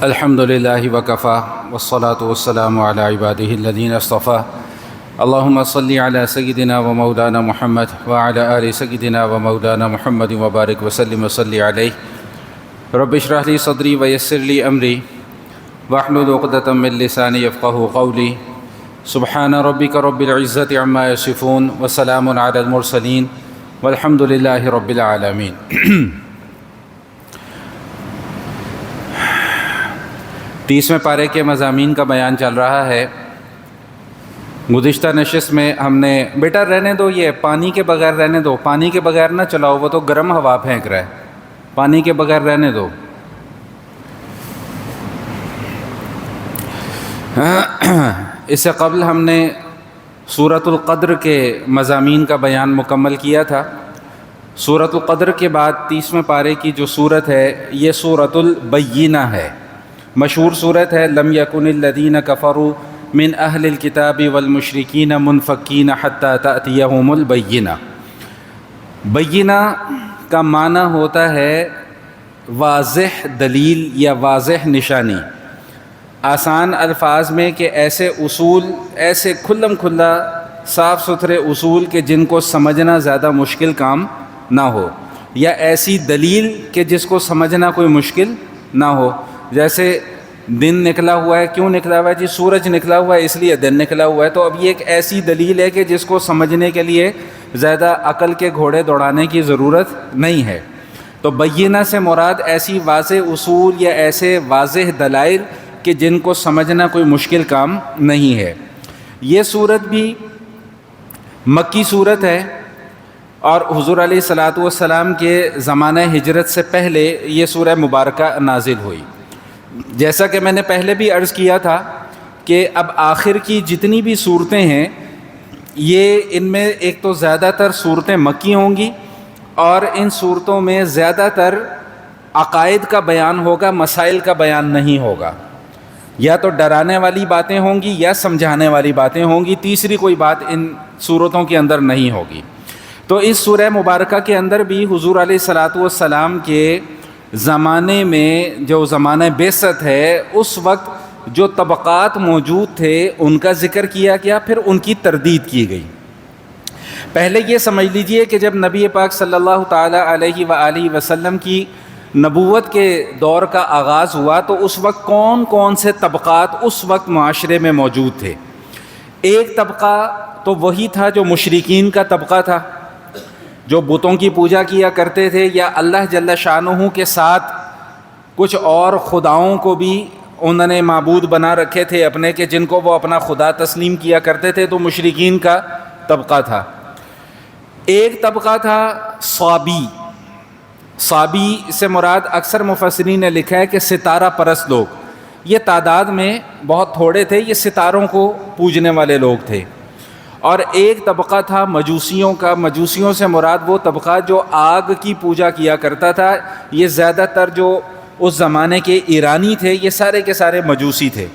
الحمد لله وكفى والصلاة والسلام على عباده الذين اصطفى اللهم صل على سيدنا ومولانا محمد وعلى آل سيدنا ومولانا محمد وبارك وسلم وصل عليه رب اشرح لي صدري ويسر لي أمري واحلل عقدة من لساني يفقهوا قولي سبحان ربك رب العزة عما يصفون وسلام على المرسلين والحمد لله رب العالمين۔ 30ویں پارے کے مضامین کا بیان چل رہا ہے۔ گزشتہ نشست میں ہم نے بیٹا رہنے دو، یہ پانی کے بغیر رہنے دو، پانی کے بغیر نہ چلاؤ، وہ تو گرم ہوا پھینک رہا ہے، پانی کے بغیر رہنے دو۔ اس سے قبل ہم نے سورۃ القدر کے مضامین کا بیان مکمل کیا تھا۔ سورۃ القدر کے بعد 30ویں پارے کی جو سورت ہے یہ سورۃ البینہ ہے، مشہور سورت ہے۔ لم یکن الذین کفروا من اہل الکتاب والمشرکین منفکین حتی تأتیہم البینہ۔ بینہ کا معنی ہوتا ہے واضح دلیل یا واضح نشانی۔ آسان الفاظ میں کہ ایسے اصول، ایسے کھلم کھلا صاف ستھرے اصول کہ جن کو سمجھنا زیادہ مشکل کام نہ ہو، یا ایسی دلیل کہ جس کو سمجھنا کوئی مشکل نہ ہو۔ جیسے دن نکلا ہوا ہے، کیوں نکلا ہوا ہے؟ جی سورج نکلا ہوا ہے اس لیے دن نکلا ہوا ہے۔ تو اب یہ ایک ایسی دلیل ہے کہ جس کو سمجھنے کے لیے زیادہ عقل کے گھوڑے دوڑانے کی ضرورت نہیں ہے۔ تو بینہ سے مراد ایسی واضح اصول یا ایسے واضح دلائل کہ جن کو سمجھنا کوئی مشکل کام نہیں ہے۔ یہ صورت بھی مکی صورت ہے اور حضور علیہ الصلاۃ والسلام کے زمانہ ہجرت سے پہلے یہ سورہ مبارکہ نازل ہوئی۔ جیسا کہ میں نے پہلے بھی عرض کیا تھا کہ اب آخر کی جتنی بھی صورتیں ہیں یہ ان میں ایک تو زیادہ تر صورتیں مکی ہوں گی، اور ان صورتوں میں زیادہ تر عقائد کا بیان ہوگا، مسائل کا بیان نہیں ہوگا۔ یا تو ڈرانے والی باتیں ہوں گی یا سمجھانے والی باتیں ہوں گی، تیسری کوئی بات ان صورتوں کے اندر نہیں ہوگی۔ تو اس سورہ مبارکہ کے اندر بھی حضور علیہ الصلاۃ والسلام کے زمانے میں، جو زمانہ بعثت ہے، اس وقت جو طبقات موجود تھے ان کا ذکر کیا گیا، پھر ان کی تردید کی گئی۔ پہلے یہ سمجھ لیجئے کہ جب نبی پاک صلی اللہ تعالی علیہ وآلہ وسلم کی نبوت کے دور کا آغاز ہوا تو اس وقت کون کون سے طبقات اس وقت معاشرے میں موجود تھے۔ ایک طبقہ تو وہی تھا جو مشرکین کا طبقہ تھا، جو بتوں کی پوجا کیا کرتے تھے، یا اللہ جل شانہ کے ساتھ کچھ اور خداؤں کو بھی انہوں نے معبود بنا رکھے تھے اپنے، کہ جن کو وہ اپنا خدا تسلیم کیا کرتے تھے، تو مشرکین کا طبقہ تھا۔ ایک طبقہ تھا صابی۔ صابی سے مراد اکثر مفسرین نے لکھا ہے کہ ستارہ پرست لوگ، یہ تعداد میں بہت تھوڑے تھے، یہ ستاروں کو پوجنے والے لوگ تھے۔ اور ایک طبقہ تھا مجوسیوں کا۔ مجوسیوں سے مراد وہ طبقہ جو آگ کی پوجا کیا کرتا تھا۔ یہ زیادہ تر جو اس زمانے کے ایرانی تھے یہ سارے کے سارے مجوسی تھے،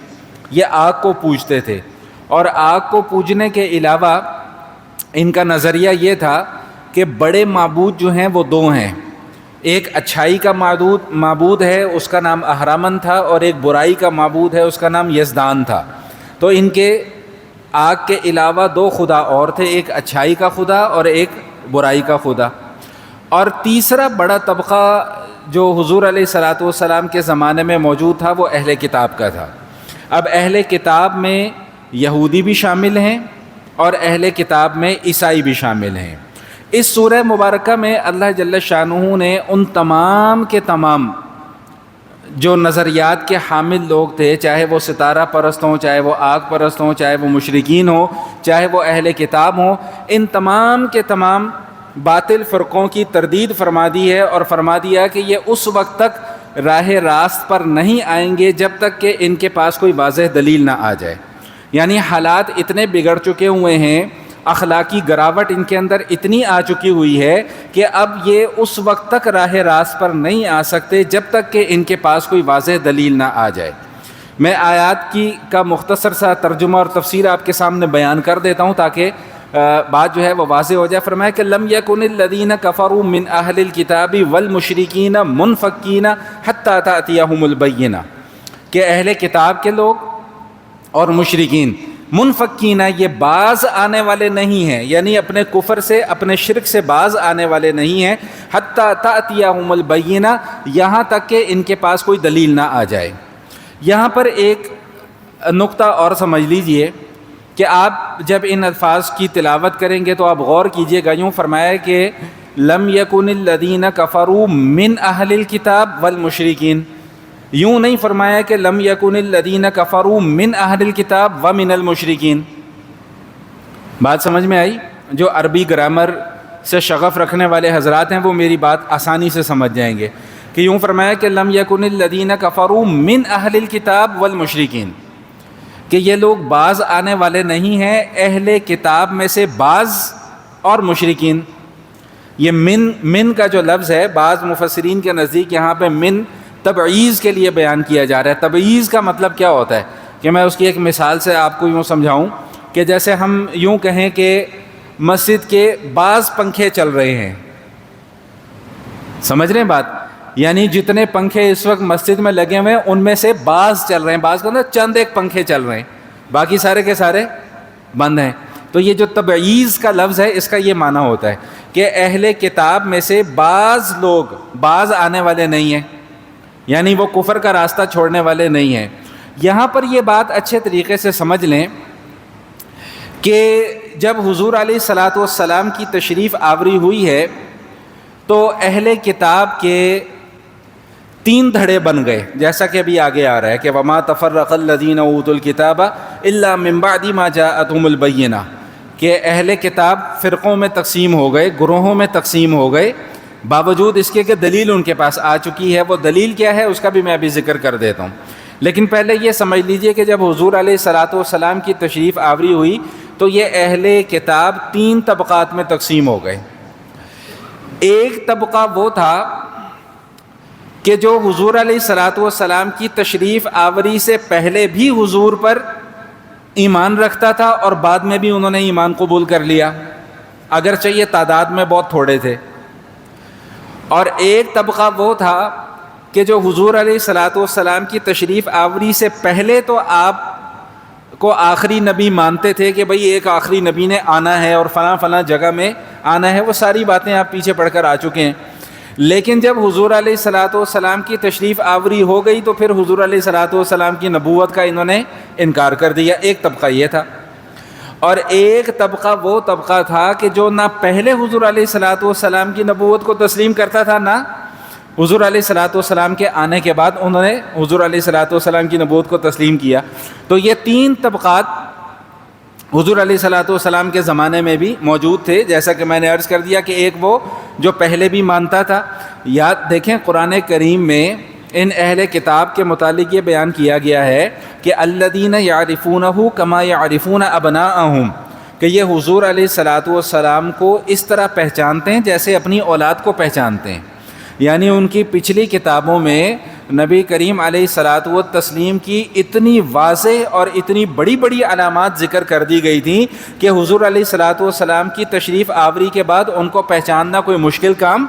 یہ آگ کو پوجتے تھے۔ اور آگ کو پوجنے کے علاوہ ان کا نظریہ یہ تھا کہ بڑے معبود جو ہیں وہ دو ہیں، ایک اچھائی کا معبود ہے، اس کا نام اہرامن تھا، اور ایک برائی کا معبود ہے، اس کا نام یزدان تھا۔ تو ان کے آگ کے علاوہ دو خدا اور تھے، ایک اچھائی کا خدا اور ایک برائی کا خدا۔ اور تیسرا بڑا طبقہ جو حضور علیہ الصلاۃ والسلام کے زمانے میں موجود تھا وہ اہل کتاب کا تھا۔ اب اہل کتاب میں یہودی بھی شامل ہیں اور اہل کتاب میں عیسائی بھی شامل ہیں۔ اس سورہ مبارکہ میں اللہ جل شانہ نے ان تمام کے تمام جو نظریات کے حامل لوگ تھے، چاہے وہ ستارہ پرست ہوں، چاہے وہ آگ پرست ہوں، چاہے وہ مشرکین ہوں، چاہے وہ اہل کتاب ہوں، ان تمام کے تمام باطل فرقوں کی تردید فرما دی ہے، اور فرما دیا کہ یہ اس وقت تک راہ راست پر نہیں آئیں گے جب تک کہ ان کے پاس کوئی واضح دلیل نہ آ جائے۔ یعنی حالات اتنے بگڑ چکے ہوئے ہیں، اخلاقی گراوٹ ان کے اندر اتنی آ چکی ہوئی ہے کہ اب یہ اس وقت تک راہ راست پر نہیں آ سکتے جب تک کہ ان کے پاس کوئی واضح دلیل نہ آ جائے۔ میں آیات کا مختصر سا ترجمہ اور تفسیر آپ کے سامنے بیان کر دیتا ہوں تاکہ بات جو ہے وہ واضح ہو جائے۔ فرمایا کہ لم یکن الذین کفروا من اہل الکتاب والمشرکین منفکین حتی تأتیہم البینہ۔ کہ اہل کتاب کے لوگ اور مشرکین منفکین، یہ باز آنے والے نہیں ہیں، یعنی اپنے کفر سے، اپنے شرک سے باز آنے والے نہیں ہیں، حتیٰ تأتیہم البینہ، یہاں تک کہ ان کے پاس کوئی دلیل نہ آ جائے۔ یہاں پر ایک نقطہ اور سمجھ لیجئے کہ آپ جب ان الفاظ کی تلاوت کریں گے تو آپ غور کیجئے گا، یوں فرمایا کہ لم یکن الذین کفروا من اہل الکتاب والمشرکین، یوں نہیں فرمایا کہ لم یکن الذین کفروا من اہل الکتاب ومن المشرکین۔ بات سمجھ میں آئی؟ جو عربی گرامر سے شغف رکھنے والے حضرات ہیں وہ میری بات آسانی سے سمجھ جائیں گے کہ یوں فرمایا کہ لم یکن الذین کفروا من اہل الکتاب والمشرکین، کہ یہ لوگ بعض آنے والے نہیں ہیں اہل کتاب میں سے بعض اور مشرکین۔ یہ من کا جو لفظ ہے، بعض مفسرین کے نزدیک یہاں پہ من تبعیض کے لیے بیان کیا جا رہا ہے۔ تبعیض کا مطلب کیا ہوتا ہے کہ میں اس کی ایک مثال سے آپ کو یوں سمجھاؤں کہ جیسے ہم یوں کہیں کہ مسجد کے بعض پنکھے چل رہے ہیں، سمجھ رہے ہیں بات؟ یعنی جتنے پنکھے اس وقت مسجد میں لگے ہوئے ہیں ان میں سے بعض چل رہے ہیں، بعض کا مطلب چند ایک پنکھے چل رہے ہیں، باقی سارے کے سارے بند ہیں۔ تو یہ جو تبعیض کا لفظ ہے اس کا یہ معنی ہوتا ہے کہ اہل کتاب میں سے بعض لوگ بعض آنے والے نہیں ہیں، یعنی وہ کفر کا راستہ چھوڑنے والے نہیں ہیں۔ یہاں پر یہ بات اچھے طریقے سے سمجھ لیں کہ جب حضور علیہ الصلاۃ والسلام کی تشریف آوری ہوئی ہے تو اہل کتاب کے 3 دھڑے بن گئے، جیسا کہ ابھی آگے آ رہا ہے کہ وما تفرق الذین اوتوا الکتاب الا من بعد ما جاءتهم البینہ، کہ اہل کتاب فرقوں میں تقسیم ہو گئے، گروہوں میں تقسیم ہو گئے، باوجود اس کے کہ دلیل ان کے پاس آ چکی ہے۔ وہ دلیل کیا ہے اس کا بھی میں ابھی ذکر کر دیتا ہوں، لیکن پہلے یہ سمجھ لیجئے کہ جب حضور علیہ الصلاۃ والسلام کی تشریف آوری ہوئی تو یہ اہل کتاب 3 طبقات میں تقسیم ہو گئے۔ ایک طبقہ وہ تھا کہ جو حضور علیہ الصلاۃ والسلام کی تشریف آوری سے پہلے بھی حضور پر ایمان رکھتا تھا اور بعد میں بھی انہوں نے ایمان قبول کر لیا، اگرچہ یہ تعداد میں بہت تھوڑے تھے۔ اور ایک طبقہ وہ تھا کہ جو حضور علیہ الصلاۃ والسلام کی تشریف آوری سے پہلے تو آپ کو آخری نبی مانتے تھے کہ بھئی ایک آخری نبی نے آنا ہے اور فلاں فلاں جگہ میں آنا ہے، وہ ساری باتیں آپ پیچھے پڑھ کر آ چکے ہیں۔ لیکن جب حضور علیہ الصلاۃ والسلام کی تشریف آوری ہو گئی تو پھر حضور علیہ الصلاۃ والسلام کی نبوت کا انہوں نے انکار کر دیا۔ ایک طبقہ یہ تھا، اور ایک طبقہ وہ طبقہ تھا کہ جو نہ پہلے حضور علیہ الصلاۃ والسلام کی نبوت کو تسلیم کرتا تھا، نہ حضور علیہ الصلاۃ والسلام کے آنے کے بعد انہوں نے حضور علیہ الصلاۃ والسلام کی نبوت کو تسلیم کیا۔ تو یہ 3 طبقات حضور علیہ الصلاۃ والسلام کے زمانے میں بھی موجود تھے، جیسا کہ میں نے عرض کر دیا کہ ایک وہ جو پہلے بھی مانتا تھا۔ یاد دیکھیں قرآن کریم میں ان اہل کتاب کے متعلق یہ بیان کیا گیا ہے کہ الذین یعرفونہ کما یعرفون ابناءہم، کہ یہ حضور علیہ الصلاۃ والسلام کو اس طرح پہچانتے ہیں جیسے اپنی اولاد کو پہچانتے ہیں۔ یعنی ان کی پچھلی کتابوں میں نبی کریم علیہ الصلاۃ والتسلیم کی اتنی واضح اور اتنی بڑی بڑی علامات ذکر کر دی گئی تھیں کہ حضور علیہ الصلاۃ والسلام کی تشریف آوری کے بعد ان کو پہچاننا کوئی مشکل کام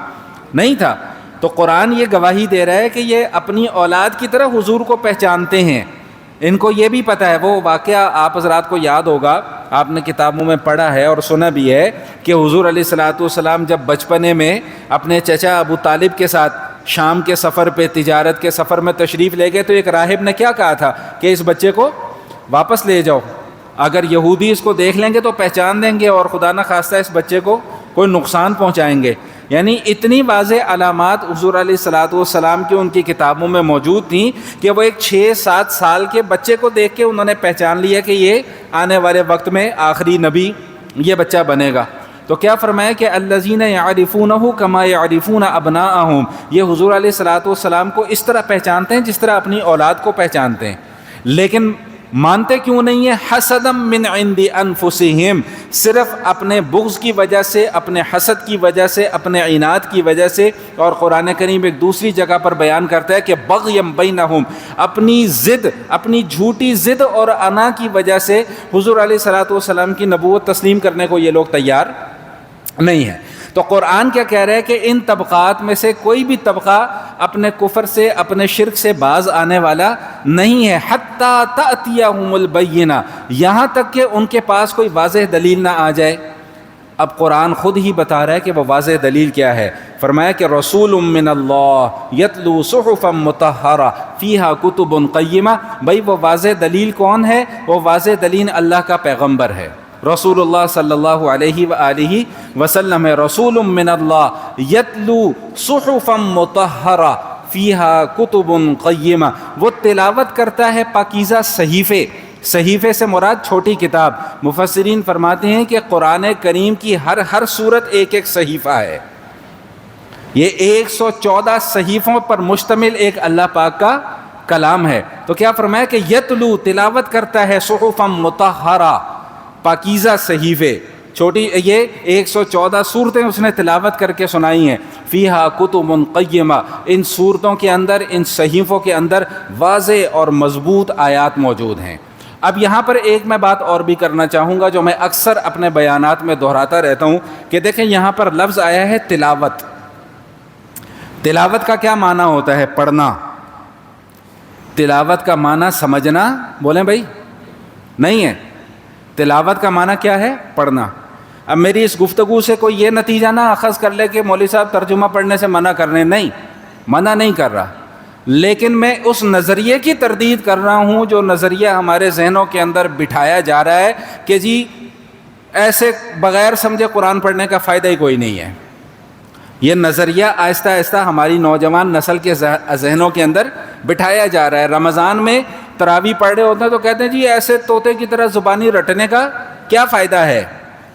نہیں تھا۔ تو قرآن یہ گواہی دے رہا ہے کہ یہ اپنی اولاد کی طرح حضور کو پہچانتے ہیں۔ ان کو یہ بھی پتہ ہے، وہ واقعہ آپ حضرات کو یاد ہوگا، آپ نے کتابوں میں پڑھا ہے اور سنا بھی ہے کہ حضور علیہ الصلاۃ والسلام جب بچپنے میں اپنے چچا ابو طالب کے ساتھ شام کے سفر پہ، تجارت کے سفر میں تشریف لے گئے تو ایک راہب نے کیا کہا تھا کہ اس بچے کو واپس لے جاؤ، اگر یہودی اس کو دیکھ لیں گے تو پہچان دیں گے اور خدا نہ خواستہ اس بچے کو کوئی نقصان پہنچائیں گے۔ یعنی اتنی واضح علامات حضور علیہ الصلاۃ والسلام کی ان کی کتابوں میں موجود تھیں کہ وہ ایک 6-7 سال کے بچے کو دیکھ کے انہوں نے پہچان لیا کہ یہ آنے والے وقت میں آخری نبی یہ بچہ بنے گا۔ تو کیا فرمایا کہ الذین یعرفونہ کما یعرفون ابناءہم، یہ حضور علیہ الصلاۃ والسلام کو اس طرح پہچانتے ہیں جس طرح اپنی اولاد کو پہچانتے ہیں، لیکن مانتے کیوں نہیں ہیں؟ حسدا من عند انفسہم، صرف اپنے بغض کی وجہ سے، اپنے حسد کی وجہ سے، اپنے عناد کی وجہ سے۔ اور قرآن کریم ایک دوسری جگہ پر بیان کرتا ہے کہ بغیا بینہم، اپنی ضد، اپنی جھوٹی ضد اور انا کی وجہ سے حضور علیہ الصلاۃ والسلام کی نبوت تسلیم کرنے کو یہ لوگ تیار نہیں ہیں۔ تو قرآن کیا کہہ رہا ہے کہ ان طبقات میں سے کوئی بھی طبقہ اپنے کفر سے اپنے شرک سے باز آنے والا نہیں ہے، حتیٰ تأتیہم البینہ، یہاں تک کہ ان کے پاس کوئی واضح دلیل نہ آ جائے۔ اب قرآن خود ہی بتا رہا ہے کہ وہ واضح دلیل کیا ہے، فرمایا کہ رسول من اللہ یتلو صحفا مطہرہ فیہا کتب قیمہ، بھائی وہ واضح دلیل کون ہے؟ وہ واضح دلیل اللہ کا پیغمبر ہے، رسول اللہ صلی اللہ علیہ وآلہ وسلم ہے، رسول من اللہ یتلو صحفا مطہرہ فیہا کتب قیمہ، وہ تلاوت کرتا ہے پاکیزہ صحیفے، صحیفے سے مراد چھوٹی کتاب۔ مفسرین فرماتے ہیں کہ قرآن کریم کی ہر سورت ایک ایک صحیفہ ہے، یہ 114 صحیفوں پر مشتمل ایک اللہ پاک کا کلام ہے۔ تو کیا فرمایا کہ یتلو، تلاوت کرتا ہے، صحفا مطہرہ، پاکیزہ صحیفے، چھوٹی، یہ 114 صورتیں اس نے تلاوت کر کے سنائی ہیں، فیہا کتب قیمہ، ان صورتوں کے اندر، ان صحیفوں کے اندر واضح اور مضبوط آیات موجود ہیں۔ اب یہاں پر ایک میں بات اور بھی کرنا چاہوں گا جو میں اکثر اپنے بیانات میں دہراتا رہتا ہوں کہ دیکھیں یہاں پر لفظ آیا ہے تلاوت۔ تلاوت کا کیا معنی ہوتا ہے؟ پڑھنا۔ تلاوت کا معنی سمجھنا، بولیں بھائی، نہیں ہے۔ تلاوت کا معنی کیا ہے؟ پڑھنا۔ اب میری اس گفتگو سے کوئی یہ نتیجہ نہ اخذ کر لے کہ مولوی صاحب ترجمہ پڑھنے سے منع کر رہے ہیں، نہیں، منع نہیں کر رہا، لیکن میں اس نظریے کی تردید کر رہا ہوں جو نظریہ ہمارے ذہنوں کے اندر بٹھایا جا رہا ہے کہ جی ایسے بغیر سمجھے قرآن پڑھنے کا فائدہ ہی کوئی نہیں ہے۔ یہ نظریہ آہستہ آہستہ ہماری نوجوان نسل کے ذہنوں کے اندر بٹھایا جا رہا ہے۔ رمضان میں تراویح پڑھ رہے ہوتے ہیں تو کہتے ہیں جی ایسے طوطے کی طرح زبانی رٹنے کا کیا فائدہ ہے؟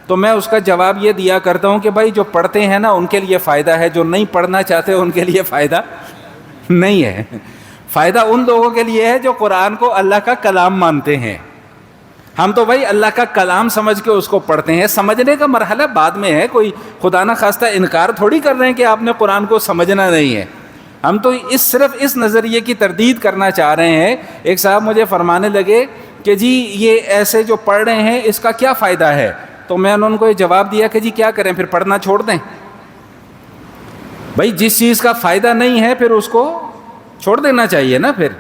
تو میں اس کا جواب یہ دیا کرتا ہوں کہ بھائی جو پڑھتے ہیں نا ان کے لیے فائدہ ہے، جو نہیں پڑھنا چاہتے ان کے لیے فائدہ نہیں ہے۔ فائدہ ان لوگوں کے لیے ہے جو قرآن کو اللہ کا کلام مانتے ہیں۔ ہم تو بھائی اللہ کا کلام سمجھ کے اس کو پڑھتے ہیں، سمجھنے کا مرحلہ بعد میں ہے، کوئی خدا نہ خواستہ انکار تھوڑی کر رہے ہیں کہ آپ نے قرآن کو سمجھنا نہیں ہے۔ ہم تو صرف اس نظریے کی تردید کرنا چاہ رہے ہیں۔ ایک صاحب مجھے فرمانے لگے کہ جی یہ ایسے جو پڑھ رہے ہیں اس کا کیا فائدہ ہے؟ تو میں نے ان کو یہ جواب دیا کہ جی کیا کریں، پھر پڑھنا چھوڑ دیں؟ بھائی جس چیز کا فائدہ نہیں ہے پھر اس کو چھوڑ دینا چاہیے نا۔ پھر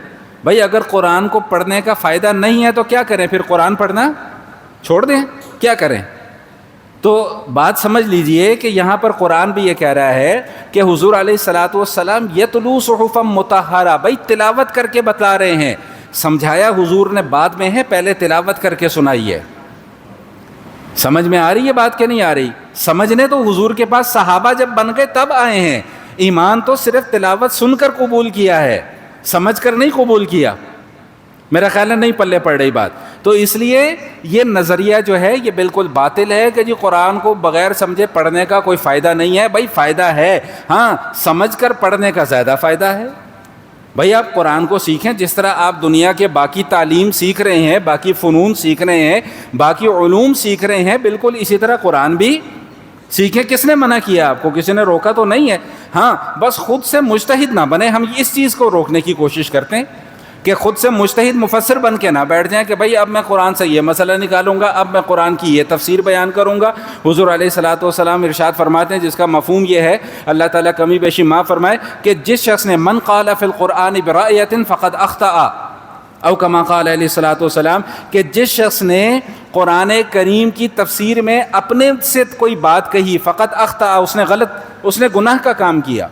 بھائی اگر قرآن کو پڑھنے کا فائدہ نہیں ہے تو کیا کریں؟ پھر قرآن پڑھنا چھوڑ دیں، کیا کریں؟ تو بات سمجھ لیجئے کہ یہاں پر قرآن بھی یہ کہہ رہا ہے کہ حضور علیہ الصلاۃ والسلام یتلو صحفا مطہرہ، بھائی تلاوت کر کے بتلا رہے ہیں۔ سمجھایا حضور نے بعد میں ہے، پہلے تلاوت کر کے سنائی ہے۔ سمجھ میں آ رہی ہے بات کہ نہیں آ رہی؟ سمجھنے تو حضور کے پاس صحابہ جب بن گئے تب آئے ہیں، ایمان تو صرف تلاوت سن کر قبول کیا ہے، سمجھ کر نہیں قبول کیا۔ میرا خیال ہے نہیں پلے پڑ رہی بات۔ تو اس لیے یہ نظریہ جو ہے یہ بالکل باطل ہے کہ جی قرآن کو بغیر سمجھے پڑھنے کا کوئی فائدہ نہیں ہے۔ بھائی فائدہ ہے، ہاں سمجھ کر پڑھنے کا زیادہ فائدہ ہے۔ بھائی آپ قرآن کو سیکھیں جس طرح آپ دنیا کے باقی تعلیم سیکھ رہے ہیں، باقی فنون سیکھ رہے ہیں، باقی علوم سیکھ رہے ہیں، بالکل اسی طرح قرآن بھی سیکھیں۔ کس نے منع کیا آپ کو؟ کسی نے روکا تو نہیں ہے۔ ہاں بس خود سے مجتہد نہ بنے، ہم اس چیز کو روکنے کی کوشش کرتے ہیں کہ خود سے مجتہد مفسر بن کے نہ بیٹھ جائیں کہ بھائی اب میں قرآن سے یہ مسئلہ نکالوں گا، اب میں قرآن کی یہ تفسیر بیان کروں گا۔ حضور علیہ الصلاۃ والسلام ارشاد فرماتے ہیں جس کا مفہوم یہ ہے، اللہ تعالیٰ کمی بیشی معاف فرمائے، کہ جس شخص نے من قال فی القرآن برأیۃ فقد اخطأ، او کما قال علیہ الصلاۃ والسلام، کہ جس شخص نے قرآن کریم کی تفسیر میں اپنے سے کوئی بات کہی، فقط اخطأ، اس نے گناہ کا کام کیا۔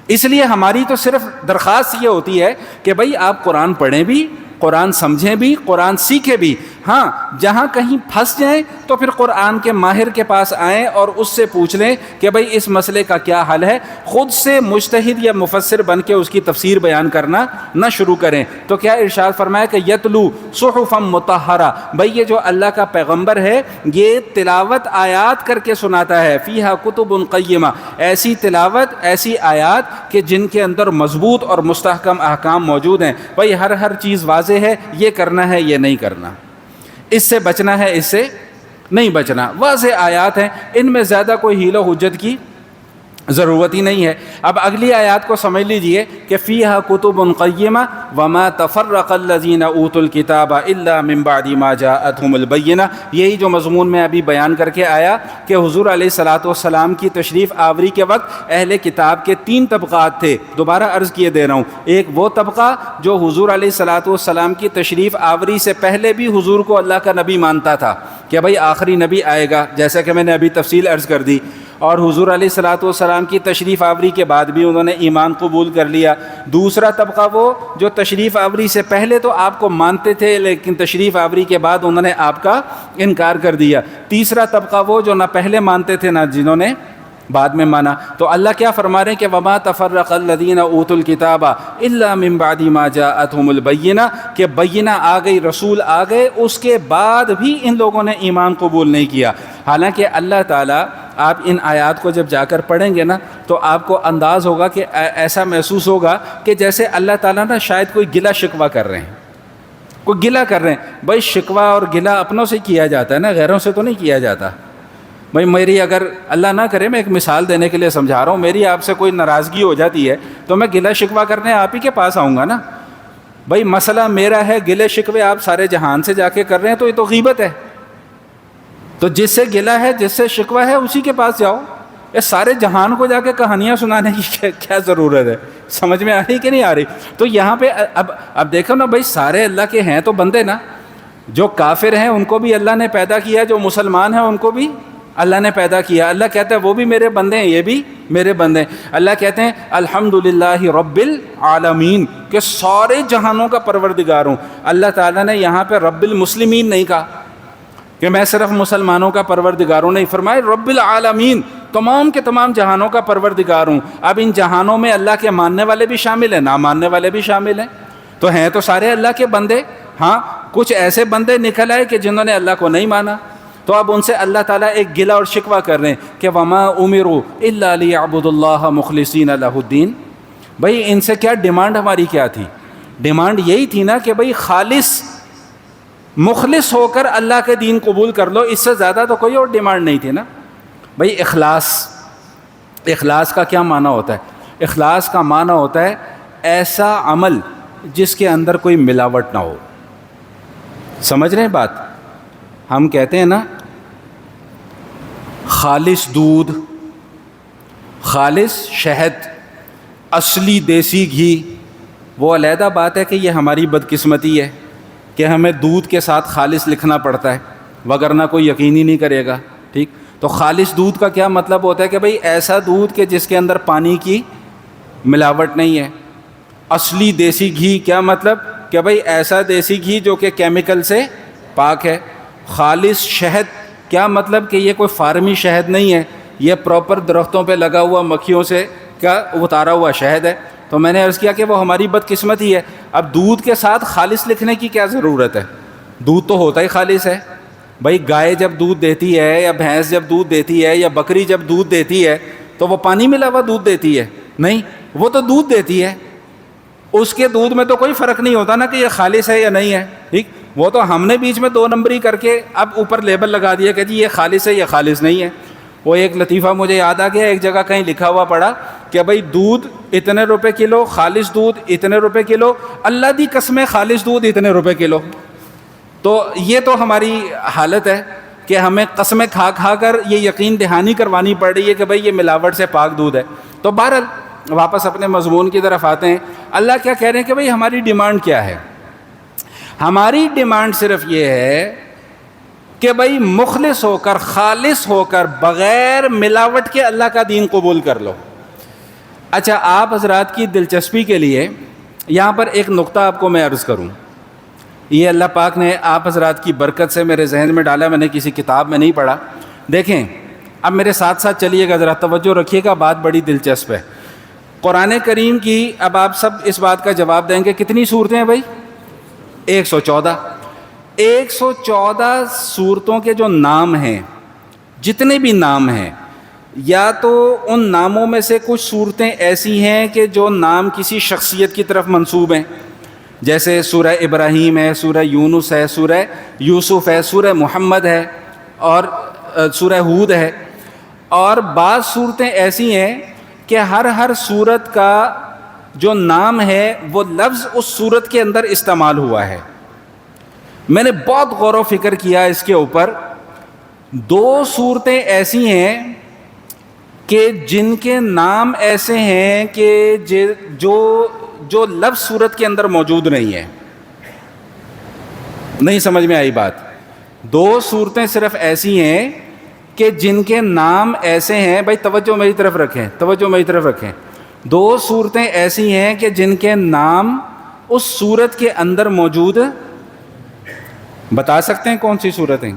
اس لیے ہماری تو صرف درخواست یہ ہوتی ہے کہ بھئی آپ قرآن پڑھیں بھی، قرآن سمجھیں بھی، قرآن سیکھیں بھی۔ ہاں جہاں کہیں پھنس جائیں تو پھر قرآن کے ماہر کے پاس آئیں اور اس سے پوچھ لیں کہ بھئی اس مسئلے کا کیا حل ہے۔ خود سے مجتہد یا مفسر بن کے اس کی تفسیر بیان کرنا نہ شروع کریں۔ تو کیا ارشاد فرمایا کہ یتلو صحفا مطہرہ، بھئی یہ جو اللہ کا پیغمبر ہے یہ تلاوت آیات کر کے سناتا ہے، فیہا کتب قیمہ، ایسی تلاوت، ایسی آیات کہ جن کے اندر مضبوط اور مستحکم احکام موجود ہیں۔ بھئی ہر چیز واضح ہے، یہ کرنا ہے یہ نہیں کرنا، اس سے بچنا ہے اس سے نہیں بچنا، واضح آیات ہیں، ان میں زیادہ کوئی حیل و حجت کی ضرورت ہی نہیں ہے۔ اب اگلی آیات کو سمجھ لیجئے کہ فیہا کتب قیمہ وما تفرق الذین اوتوا الکتاب الا من بعد ما جاءتهم البینہ، یہی جو مضمون میں ابھی بیان کر کے آیا کہ حضور علیہ الصلوۃ والسلام کی تشریف آوری کے وقت اہل کتاب کے 3 طبقات تھے۔ دوبارہ عرض کیے دے رہا ہوں، ایک وہ طبقہ جو حضور علیہ الصلوۃ والسلام کی تشریف آوری سے پہلے بھی حضور کو اللہ کا نبی مانتا تھا کہ بھائی آخری نبی آئے گا، جیسا کہ میں نے ابھی تفصیل عرض کر دی، اور حضور علیہ الصلوۃ والسلام کی تشریف آوری کے بعد بھی انہوں نے ایمان قبول کر لیا۔ دوسرا طبقہ وہ جو تشریف آوری سے پہلے تو آپ کو مانتے تھے لیکن تشریف آوری کے بعد انہوں نے آپ کا انکار کر دیا۔ تیسرا طبقہ وہ جو نہ پہلے مانتے تھے نہ جنہوں نے بعد میں مانا۔ تو اللہ کیا فرما رہے ہیں کہ وما تفرق الذین اوتوا الکتاب الا من بعد ما جاءتهم البینہ، کہ بینہ آ گئی، رسول آ گئے، اس کے بعد بھی ان لوگوں نے ایمان قبول نہیں کیا۔ حالانکہ اللہ تعالیٰ، آپ ان آیات کو جب جا کر پڑھیں گے نا تو آپ کو انداز ہوگا کہ ایسا محسوس ہوگا کہ جیسے اللہ تعالیٰ نا شاید کوئی گلہ شکوہ کر رہے ہیں، کوئی گلہ کر رہے ہیں۔ بھائی شکوہ اور گلہ اپنوں سے کیا جاتا ہے نا، غیروں سے تو نہیں کیا جاتا۔ بھائی میری اگر اللہ نہ کرے، میں ایک مثال دینے کے لیے سمجھا رہا ہوں، میری آپ سے کوئی ناراضگی ہو جاتی ہے تو میں گلہ شکوہ کرنے آپ ہی کے پاس آؤں گا نا۔ بھائی مسئلہ میرا ہے، گلے شکوے آپ سارے جہان سے جا کے کر رہے ہیں تو یہ تو غیبت ہے۔ تو جس سے گلہ ہے، جس سے شکوہ ہے، اسی کے پاس جاؤ۔ یہ سارے جہان کو جا کے کہانیاں سنانے کی کیا ضرورت ہے؟ سمجھ میں آ رہی کہ نہیں آ رہی؟ تو یہاں پہ اب دیکھو نا بھائی، سارے اللہ کے ہیں تو بندے نا، جو کافر ہیں ان کو بھی اللہ نے پیدا کیا، جو مسلمان ہیں ان کو بھی اللہ نے پیدا کیا۔ اللہ کہتا ہے وہ بھی میرے بندے ہیں، یہ بھی میرے بندے ہیں۔ اللہ کہتے ہیں الحمدللہ رب العالمین، کہ سارے جہانوں کا پروردگار ہوں۔ اللہ تعالیٰ نے یہاں پہ رب المسلمین نہیں کہا کہ میں صرف مسلمانوں کا پروردگار ہوں، نہیں، فرمائے رب العالمین، تمام کے تمام جہانوں کا پروردگار ہوں۔ اب ان جہانوں میں اللہ کے ماننے والے بھی شامل ہیں، نہ ماننے والے بھی شامل ہیں، تو ہیں تو سارے اللہ کے بندے۔ ہاں، کچھ ایسے بندے نکل آئے کہ جنہوں نے اللہ کو نہیں مانا، تو اب ان سے اللہ تعالیٰ ایک گلہ اور شکوہ کر رہے ہیں کہ وما امروا الا لیعبدوا اللہ مخلصین لہ الدین۔ بھائی ان سے کیا ڈیمانڈ ہماری کیا تھی؟ ڈیمانڈ یہی تھی نا کہ بھائی خالص مخلص ہو کر اللہ کے دین قبول کر لو، اس سے زیادہ تو کوئی اور ڈیمانڈ نہیں تھی نا۔ بھائی اخلاص کا کیا معنی ہوتا ہے؟ اخلاص کا معنی ہوتا ہے ایسا عمل جس کے اندر کوئی ملاوٹ نہ ہو۔ سمجھ رہے ہیں بات؟ ہم کہتے ہیں نا خالص دودھ، خالص شہد، اصلی دیسی گھی، وہ علیحدہ بات ہے کہ یہ ہماری بدقسمتی ہے کہ ہمیں دودھ کے ساتھ خالص لکھنا پڑتا ہے، وگرنہ کوئی یقین ہی نہیں کرے گا۔ ٹھیک، تو خالص دودھ کا کیا مطلب ہوتا ہے کہ بھئی ایسا دودھ کہ جس کے اندر پانی کی ملاوٹ نہیں ہے۔ اصلی دیسی گھی کیا مطلب کہ بھئی ایسا دیسی گھی جو کہ کیمیکل سے پاک ہے۔ خالص شہد کیا مطلب کہ یہ کوئی فارمی شہد نہیں ہے، یہ پراپر درختوں پہ لگا ہوا مکھیوں سے کا اتارا ہوا شہد ہے۔ تو میں نے عرض کیا کہ وہ ہماری بدقسمتی ہے۔ اب دودھ کے ساتھ خالص لکھنے کی کیا ضرورت ہے؟ دودھ تو ہوتا ہی خالص ہے۔ بھائی گائے جب دودھ دیتی ہے، یا بھینس جب دودھ دیتی ہے، یا بکری جب دودھ دیتی ہے تو وہ پانی ملا ہوا دودھ دیتی ہے؟ نہیں، وہ تو دودھ دیتی ہے، اس کے دودھ میں تو کوئی فرق نہیں ہوتا نا کہ یہ خالص ہے یا نہیں ہے۔ ٹھیک، وہ تو ہم نے بیچ میں 2 نمبری کر کے اب اوپر لیبل لگا دیا کہ جی یہ خالص ہے، یہ خالص نہیں ہے۔ وہ ایک لطیفہ مجھے یاد آ گیا، ایک جگہ کہیں لکھا ہوا پڑا کہ بھئی دودھ اتنے روپے کلو، خالص دودھ اتنے روپے کلو، اللہ دی قسمیں خالص دودھ اتنے روپے کلو۔ تو یہ تو ہماری حالت ہے کہ ہمیں قسمیں کھا کھا کر یہ یقین دہانی کروانی پڑ رہی ہے کہ بھئی یہ ملاوٹ سے پاک دودھ ہے۔ تو بہرحال واپس اپنے مضمون کی طرف آتے ہیں۔ اللہ کیا کہہ رہے ہیں کہ بھئی ہماری ڈیمانڈ کیا ہے؟ ہماری ڈیمانڈ صرف یہ ہے کہ بھئی مخلص ہو کر، خالص ہو کر، بغیر ملاوٹ کے اللہ کا دین قبول کر لو۔ اچھا، آپ حضرات کی دلچسپی کے لیے یہاں پر ایک نقطہ آپ کو میں عرض کروں۔ یہ اللہ پاک نے آپ حضرات کی برکت سے میرے ذہن میں ڈالا، میں نے کسی کتاب میں نہیں پڑھا۔ دیکھیں، اب میرے ساتھ ساتھ چلیے گا، ذرا توجہ رکھیے گا، بات بڑی دلچسپ ہے۔ قرآن کریم کی، اب آپ سب اس بات کا جواب دیں گے، کتنی صورتیں ہیں بھائی؟ 114۔ 114 صورتوں کے جو نام ہیں، جتنے بھی نام ہیں، یا تو ان ناموں میں سے کچھ صورتیں ایسی ہیں کہ جو نام کسی شخصیت کی طرف منسوب ہیں، جیسے سورہ ابراہیم ہے، سورہ یونس ہے، سورہ یوسف ہے، سورہ محمد ہے، اور سورہ ہود ہے۔ اور بعض صورتیں ایسی ہیں کہ ہر صورت کا جو نام ہے وہ لفظ اس صورت کے اندر استعمال ہوا ہے. میں نے بہت غور و فکر کیا اس کے اوپر. 2 صورتیں ایسی ہیں کہ جن کے نام ایسے ہیں کہ جو لفظ صورت کے اندر موجود نہیں ہے. نہیں سمجھ میں آئی بات؟ 2 صورتیں صرف ایسی ہیں کہ جن کے نام ایسے ہیں. بھائی توجہ میری طرف رکھیں, توجہ میری طرف رکھیں. 2 صورتیں ایسی ہیں کہ جن کے نام اس صورت کے اندر موجود. بتا سکتے ہیں کون سی صورتیں؟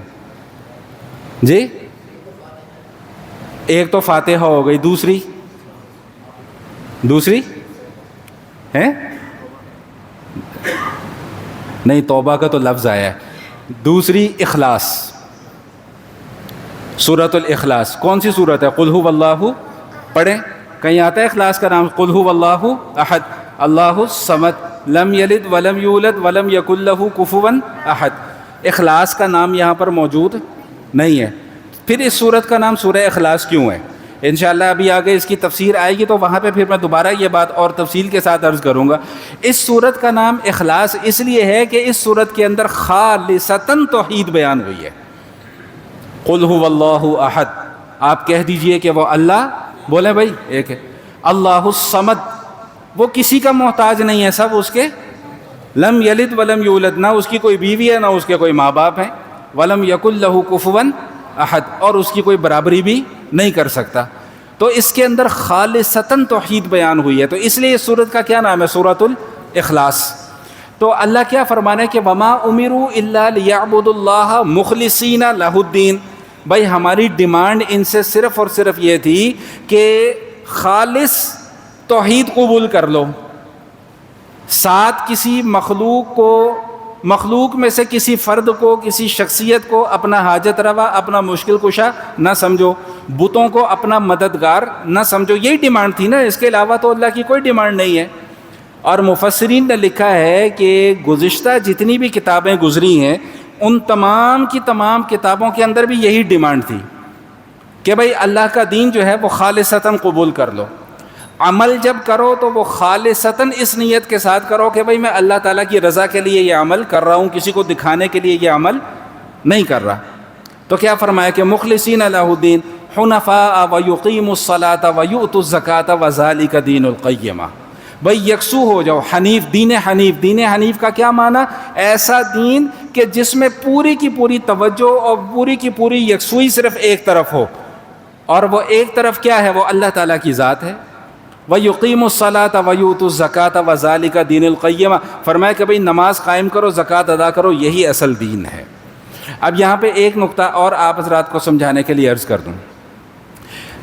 جی, ایک تو فاتحہ ہو گئی, دوسری ہے نہیں, توبہ کا تو لفظ آیا ہے. دوسری اخلاص, سورۃ الاخلاص. کون سی صورت ہے؟ قل هو اللہ. پڑھیں, کہیں آتا ہے اخلاص کا نام؟ قل هو اللہ احد اللہ الصمد لم یلد ولم یولد ولم یکن لہ کفوا احد. اخلاص کا نام یہاں پر موجود نہیں ہے. پھر اس صورت کا نام سورہ اخلاص کیوں ہے؟ انشاءاللہ ابھی آگے اس کی تفسیر آئے گی تو وہاں پہ پھر میں دوبارہ یہ بات اور تفصیل کے ساتھ عرض کروں گا. اس صورت کا نام اخلاص اس لیے ہے کہ اس صورت کے اندر خالصتاً توحید بیان ہوئی ہے. قل هو اللہ احد, آپ کہہ دیجئے کہ وہ اللہ, بولیں بھائی ایک ہے. اللہ الصمد, وہ کسی کا محتاج نہیں ہے, سب اس کے. لم یلد ولم یولد, نہ اس کی کوئی بیوی ہے نہ اس کے کوئی ماں باپ ہیں. ولم یکن لہ کفوا احد, اور اس کی کوئی برابری بھی نہیں کر سکتا. تو اس کے اندر خالصتاً توحید بیان ہوئی ہے. تو اس لیے اس سورت کا کیا نام ہے؟ سورۃ الاخلاص. تو اللہ کیا فرمانا ہے کہ وما امروا الا لیعبدوا اللہ مخلصین لہ الدین. بھائی ہماری ڈیمانڈ ان سے صرف اور صرف یہ تھی کہ خالص توحید قبول کر لو, ساتھ کسی مخلوق میں سے کسی فرد کو, کسی شخصیت کو اپنا حاجت روا, اپنا مشکل کشا نہ سمجھو, بتوں کو اپنا مددگار نہ سمجھو. یہی ڈیمانڈ تھی نا, اس کے علاوہ تو اللہ کی کوئی ڈیمانڈ نہیں ہے. اور مفسرین نے لکھا ہے کہ گزشتہ جتنی بھی کتابیں گزری ہیں ان تمام کی تمام کتابوں کے اندر بھی یہی ڈیمانڈ تھی کہ بھائی اللہ کا دین جو ہے وہ خالصتاً قبول کر لو. عمل جب کرو تو وہ خالصتاً اس نیت کے ساتھ کرو کہ بھائی میں اللہ تعالیٰ کی رضا کے لیے یہ عمل کر رہا ہوں, کسی کو دکھانے کے لیے یہ عمل نہیں کر رہا. تو کیا فرمایا کہ مخلصین لہ الدین حنفاء ویقیموا الصلاۃ ویؤتوا الزکاۃ وذلک دین القیمہ. بھائی یکسو ہو جاؤ. حنیف, دین حنیف. دین حنیف کا کیا معنی؟ ایسا دین کہ جس میں پوری کی پوری توجہ اور پوری کی پوری یکسوئی صرف ایک طرف ہو, اور وہ ایک طرف کیا ہے؟ وہ اللہ تعالیٰ کی ذات ہے. وَيُقِيمُ الصَّلَاةَ وَيُؤْتُوا الزَّكَاةَ وَذَلِكَ دِينُ الْقَيِّمَةِ. فرمایا کہ بھئی نماز قائم کرو, زکوٰۃ ادا کرو, یہی اصل دین ہے. اب یہاں پہ ایک نقطہ اور آپ حضرات کو سمجھانے کے لیے عرض کر دوں.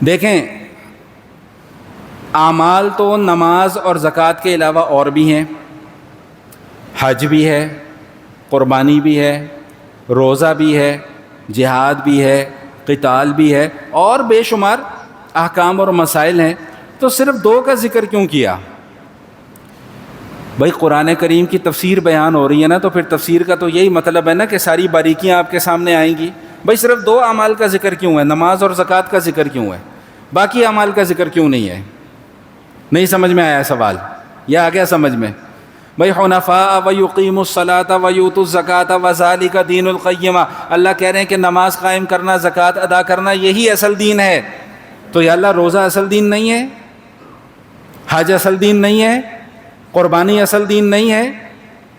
دیکھیں, اعمال تو نماز اور زکوٰۃ کے علاوہ اور بھی ہیں. حج بھی ہے, قربانی بھی ہے, روزہ بھی ہے, جہاد بھی ہے, قتال بھی ہے, اور بے شمار احکام اور مسائل ہیں. تو صرف 2 کا ذکر کیوں کیا؟ بھائی قرآن کریم کی تفسیر بیان ہو رہی ہے نا, تو پھر تفسیر کا تو یہی مطلب ہے نا کہ ساری باریکیاں آپ کے سامنے آئیں گی. بھائی صرف 2 اعمال کا ذکر کیوں ہے؟ نماز اور زکوٰۃ کا ذکر کیوں ہے؟ باقی اعمال کا ذکر کیوں نہیں ہے؟ نہیں سمجھ میں آیا سوال؟ یا آ گیا سمجھ میں؟ بھئی حنفاء ویقیموا الصلاۃ ویؤتوا الزکاۃ وذلک دین القیمہ. اللہ کہہ رہے ہیں کہ نماز قائم کرنا, زکوٰۃ ادا کرنا, یہی اصل دین ہے. تو یا اللہ روزہ اصل دین نہیں ہے, حج اصل دین نہیں ہے, قربانی اصل دین نہیں ہے,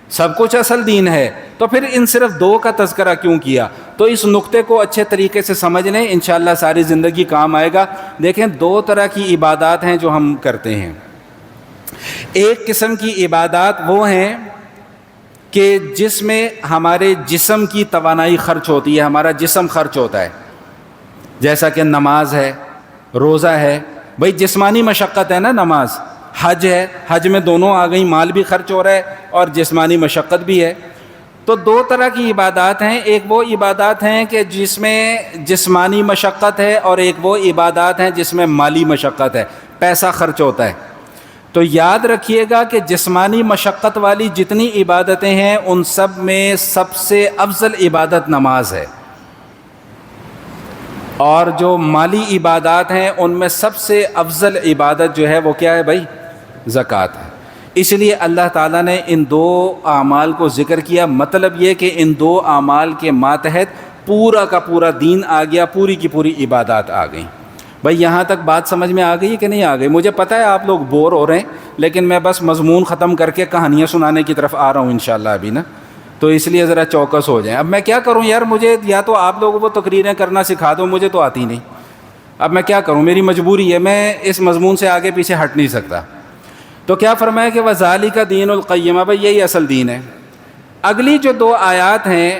سب کچھ اصل دین ہے. تو پھر ان صرف 2 کا تذکرہ کیوں کیا؟ تو اس نقطے کو اچھے طریقے سے سمجھ لیں, انشاءاللہ ساری زندگی کام آئے گا. دیکھیں 2 طرح کی عبادات ہیں جو ہم کرتے ہیں. ایک قسم کی عبادات وہ ہیں کہ جس میں ہمارے جسم کی توانائی خرچ ہوتی ہے, ہمارا جسم خرچ ہوتا ہے, جیسا کہ نماز ہے, روزہ ہے. بھئی جسمانی مشقت ہے نا نماز. حج ہے, حج میں دونوں آ گئی, مال بھی خرچ ہو رہا ہے اور جسمانی مشقت بھی ہے. تو 2 طرح کی عبادات ہیں. ایک وہ عبادات ہیں کہ جس میں جسمانی مشقت ہے, اور ایک وہ عبادات ہیں جس میں مالی مشقت ہے, پیسہ خرچ ہوتا ہے. تو یاد رکھیے گا کہ جسمانی مشقت والی جتنی عبادتیں ہیں ان سب میں سب سے افضل عبادت نماز ہے. اور جو مالی عبادات ہیں ان میں سب سے افضل عبادت جو ہے وہ کیا ہے بھائی؟ زکوٰۃ ہے۔ اس لیے اللہ تعالیٰ نے ان دو اعمال کو ذکر کیا، مطلب یہ کہ ان دو اعمال کے ماتحت پورا کا پورا دین آ گیا، پوری کی پوری عبادات آ گئیں۔ بھائی یہاں تک بات سمجھ میں آ گئی کہ نہیں آ گئی؟ مجھے پتہ ہے آپ لوگ بور ہو رہے ہیں، لیکن میں بس مضمون ختم کر کے کہانیاں سنانے کی طرف آ رہا ہوں انشاءاللہ ابھی نا، تو اس لیے ذرا چوکس ہو جائیں۔ اب میں کیا کروں یار، مجھے یا تو آپ لوگوں کو تقریریں کرنا سکھا دو، مجھے تو آتی نہیں، اب میں کیا کروں، میری مجبوری ہے، میں اس مضمون سے آگے پیچھے ہٹ نہیں سکتا۔ تو کیا فرمایا کہ وَذَلِكَ دِينُ الْقَيِّمَةِ، بھائی یہی اصل دین ہے۔ اگلی جو دو آیات ہیں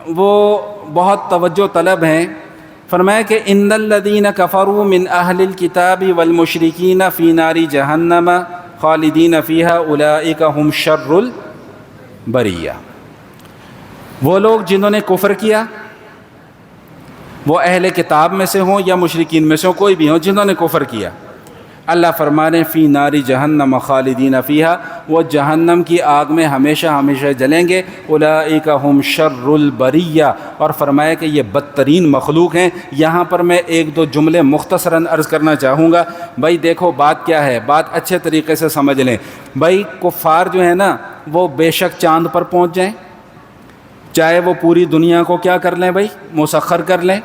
وہ بہت توجہ طلب ہیں۔ فرمایا کہ ان الذین کفروا من اہل الکتاب والمشرکین فی نار جہنم خالدین فیہا اولئک ہم شر البریہ، وہ لوگ جنہوں نے کفر کیا، وہ اہل کتاب میں سے ہوں یا مشرکین میں سے ہوں، کوئی بھی ہوں جنہوں نے کفر کیا، اللہ فرمانے فی نار جہنم خالدین فیہا، وہ جہنم کی آگ میں ہمیشہ ہمیشہ جلیں گے، اولئک ہم شر البریہ، اور فرمایا کہ یہ بدترین مخلوق ہیں۔ یہاں پر میں ایک دو جملے مختصراً عرض کرنا چاہوں گا۔ بھائی دیکھو بات کیا ہے، بات اچھے طریقے سے سمجھ لیں۔ بھائی کفار جو ہے نا وہ بے شک چاند پر پہنچ جائیں، چاہے وہ پوری دنیا کو کیا کر لیں بھائی، مسخر کر لیں،